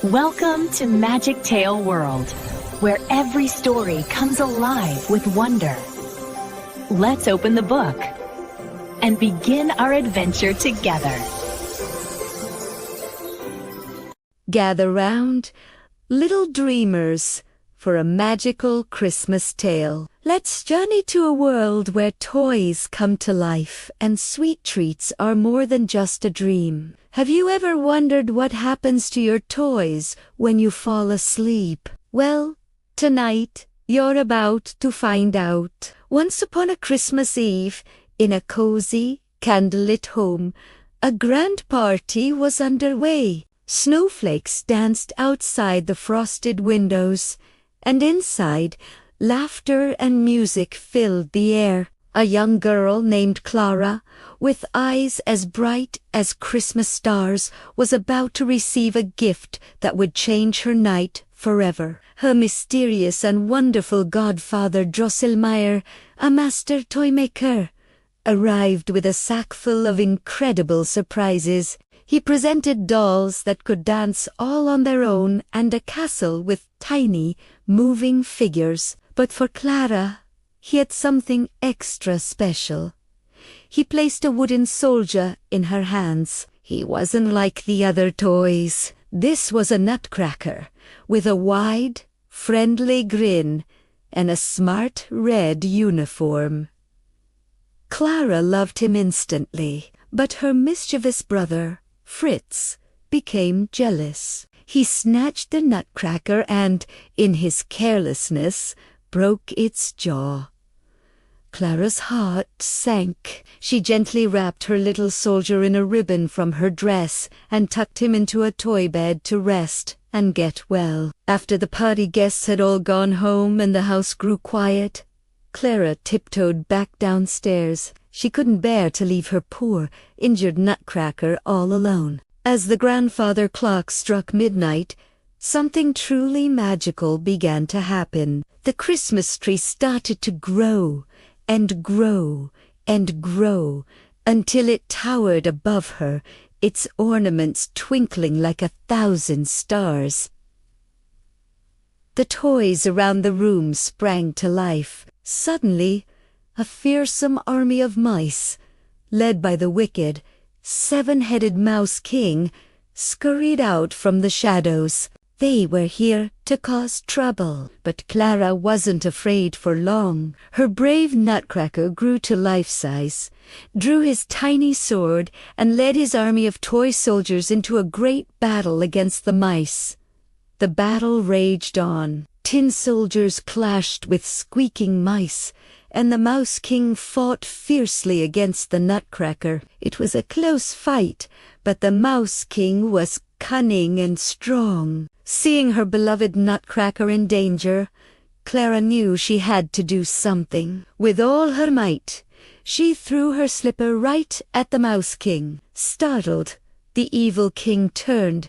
Welcome to Magic Tale World, where every story comes alive with wonder. Let's open the book and begin our adventure together. Gather round, little dreamers, for a magical Christmas tale. Let's journey to a world where toys come to life and sweet treats are more than just a dream. Have you ever wondered what happens to your toys when you fall asleep? Well, tonight you're about to find out. Once upon a Christmas Eve, in a cozy, candlelit home, a grand party was underway. Snowflakes danced outside the frosted windows, and inside, laughter and music filled the air. A young girl named Clara, with eyes as bright as Christmas stars, was about to receive a gift that would change her night forever. Her mysterious and wonderful godfather Drosselmeyer, a master toymaker, arrived with a sack full of incredible surprises. He presented dolls that could dance all on their own and a castle with tiny, moving figures. But for Clara, he had something extra special. He placed a wooden soldier in her hands. He wasn't like the other toys. This was a Nutcracker, with a wide, friendly grin and a smart red uniform. Clara loved him instantly, but her mischievous brother, Fritz, became jealous. He snatched the Nutcracker and, in his carelessness, broke its jaw. Clara's heart sank. She gently wrapped her little soldier in a ribbon from her dress and tucked him into a toy bed to rest and get well. After the party guests had all gone home and the house grew quiet, Clara tiptoed back downstairs. She couldn't bear to leave her poor, injured Nutcracker all alone. As the grandfather clock struck midnight, something truly magical began to happen. The Christmas tree started to grow and grow and grow until it towered above her, its ornaments twinkling like 1,000 stars. The toys around the room sprang to life. Suddenly, a fearsome army of mice, led by the wicked, seven-headed Mouse King, scurried out from the shadows. They were here to cause trouble. But Clara wasn't afraid for long. Her brave Nutcracker grew to life-size, drew his tiny sword, and led his army of toy soldiers into a great battle against the mice. The battle raged on. Tin soldiers clashed with squeaking mice, and the Mouse King fought fiercely against the Nutcracker. It was a close fight, but the Mouse King was cunning and strong. Seeing her beloved Nutcracker in danger, Clara knew she had to do something. With all her might, she threw her slipper right at the Mouse King. Startled, the evil king turned,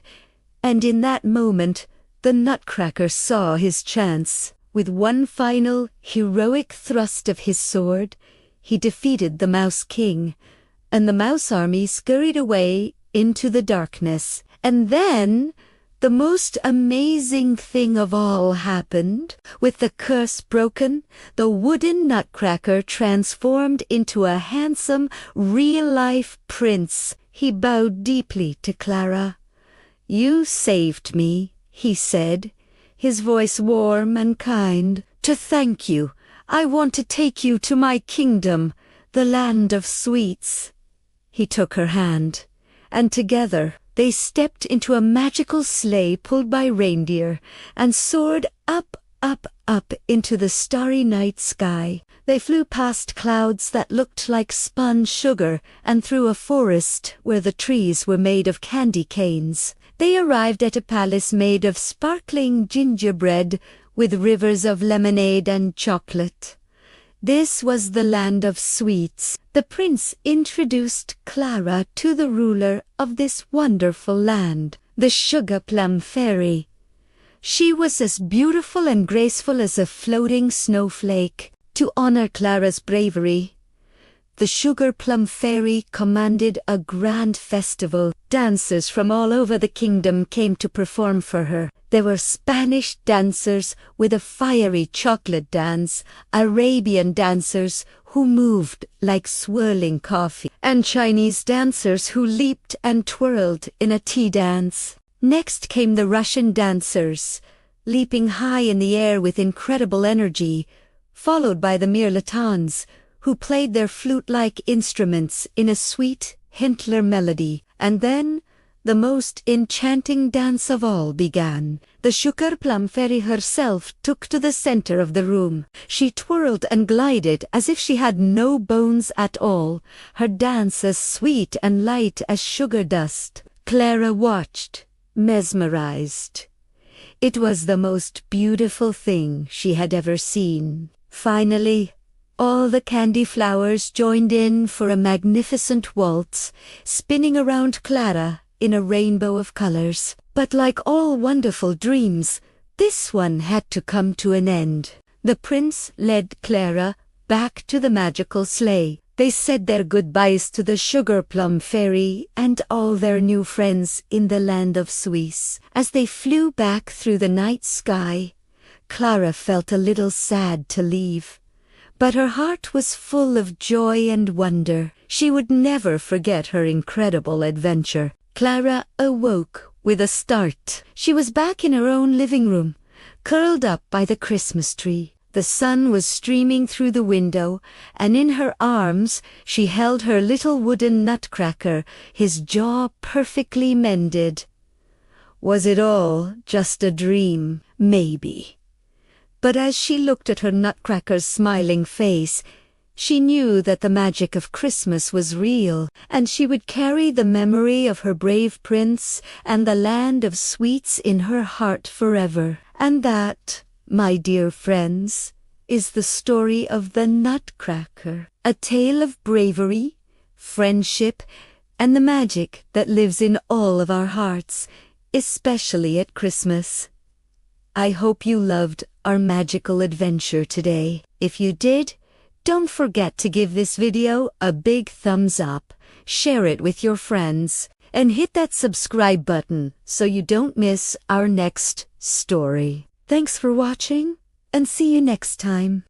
and in that moment, the Nutcracker saw his chance. With one final, heroic thrust of his sword, he defeated the Mouse King, and the mouse army scurried away into the darkness. And then, the most amazing thing of all happened. With the curse broken, the wooden Nutcracker transformed into a handsome, real-life prince. He bowed deeply to Clara. "You saved me," he said, his voice warm and kind. "To thank you, I want to take you to my kingdom, the land of sweets." He took her hand, and together they stepped into a magical sleigh pulled by reindeer and soared up, up, up into the starry night sky. They flew past clouds that looked like spun sugar and through a forest where the trees were made of candy canes. They arrived at a palace made of sparkling gingerbread with rivers of lemonade and chocolate. This was the land of sweets. The prince introduced Clara to the ruler of this wonderful land, the Sugar Plum Fairy. She was as beautiful and graceful as a floating snowflake. To honor Clara's bravery, the Sugar Plum Fairy commanded a grand festival. Dancers from all over the kingdom came to perform for her. There were Spanish dancers with a fiery chocolate dance, Arabian dancers who moved like swirling coffee, and Chinese dancers who leaped and twirled in a tea dance. Next came the Russian dancers, leaping high in the air with incredible energy, followed by the mirlitons, who played their flute-like instruments in a sweet Hintler melody. And then the most enchanting dance of all began. The Sugar Plum Fairy herself took to the center of the room. She twirled and glided as if she had no bones at all, her dance as sweet and light as sugar dust. Clara watched, mesmerized. It was the most beautiful thing she had ever seen. Finally, all the candy flowers joined in for a magnificent waltz, spinning around Clara in a rainbow of colors. But like all wonderful dreams, this one had to come to an end. The prince led Clara back to the magical sleigh. They said their goodbyes to the Sugar Plum Fairy and all their new friends in the land of Suisse. As they flew back through the night sky, Clara felt a little sad to leave. But her heart was full of joy and wonder. She would never forget her incredible adventure. Clara awoke with a start. She was back in her own living room, curled up by the Christmas tree. The sun was streaming through the window, and in her arms she held her little wooden Nutcracker, his jaw perfectly mended. Was it all just a dream? Maybe. But as she looked at her Nutcracker's smiling face, she knew that the magic of Christmas was real, and she would carry the memory of her brave prince and the land of sweets in her heart forever. And that, my dear friends, is the story of the Nutcracker, a tale of bravery, friendship, and the magic that lives in all of our hearts, especially at Christmas. I hope you loved our magical adventure today. If you did, don't forget to give this video a big thumbs up, share it with your friends, and hit that subscribe button so you don't miss our next story. Thanks for watching, and see you next time.